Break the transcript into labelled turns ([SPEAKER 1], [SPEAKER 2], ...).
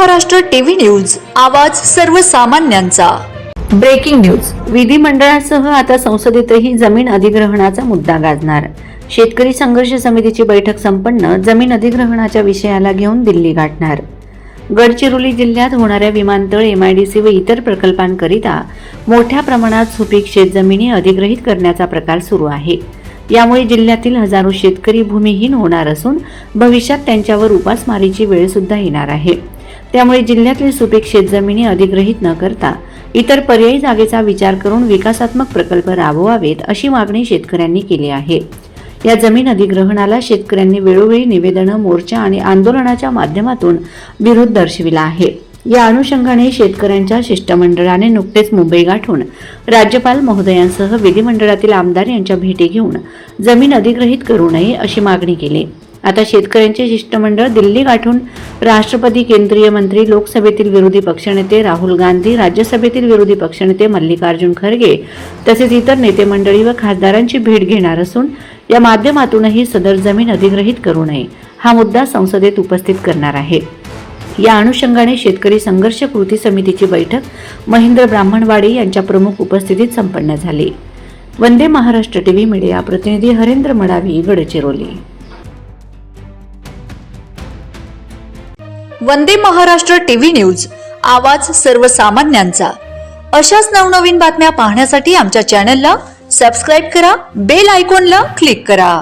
[SPEAKER 1] Maharashtra TV news, आवाज सर्वसामान्यांचा।
[SPEAKER 2] Breaking news. विधिमंडळासह आता संसदेतही जमीन अधिग्रहणाचा मुद्दा गाजणार। शेतकरी संघर्ष समितीची बैठक संपन्न, जमीन अधिग्रहणाच्या विषयाला घेऊन दिल्ली गाठणार। गडचिरोली जिल्ह्यात होणाऱ्या विमानतळ, एमआयडीसी व इतर प्रकल्पांकरिता मोठ्या प्रमाणात सुपीक शेतजमिनी अधिग्रहित करण्याचा प्रकार सुरू आहे। यामुळे जिल्ह्यातील हजारो शेतकरी भूमिहीन होणार असून भविष्यात त्यांच्यावर उपासमारीची वेळ सुद्धा येणार आहे। त्यामुळे जिल्ह्यातील सुपीक शेतजमिनी अधिग्रहित न करता इतर पर्यायी जागेचा विचार करून विकासात्मक प्रकल्प राबवावेत अशी मागणी शेतकऱ्यांनी केली आहे। या जमीन अधिग्रहणाला शेतकऱ्यांनी वेळोवेळी निवेदनं, मोर्चा आणि आंदोलनाच्या माध्यमातून विरोध दर्शविला आहे। या अनुषंगाने शेतकऱ्यांच्या शिष्टमंडळाने नुकतेच मुंबई गाठून राज्यपाल महोदयांसह विधिमंडळातील आमदार यांच्या भेटी घेऊन जमीन अधिग्रहित करू नये अशी मागणी केली। आता शेतकऱ्यांचे शिष्टमंडळ दिल्ली गाठून राष्ट्रपती, केंद्रीय मंत्री, लोकसभेतील विरोधी पक्षनेते राहुल गांधी, राज्यसभेतील विरोधी पक्षनेते मल्लिकार्जुन खरगे तसेच इतर नेते मंडळी व खासदारांची भेट घेणार असून या माध्यमातूनही सदर जमीन अधिग्रहित करू नये हा मुद्दा संसदेत उपस्थित करणार आहे। या अनुषंगाने शेतकरी संघर्ष कृती समितीची बैठक महेंद्र ब्राह्मणवाडे यांच्या प्रमुख उपस्थितीत संपन्न झाली। वंदे महाराष्ट्र टीव्ही मीडिया प्रतिनिधी हरेंद्र मडावी, गडचिरोली।
[SPEAKER 1] वंदे महाराष्ट्र टीव्ही न्यूज, आवाज सर्वसामान्यांचा। अशाच नवनवीन बातम्या पाहण्यासाठी आमच्या चॅनलला सबस्क्राइब करा, बेल आयकॉनला क्लिक करा।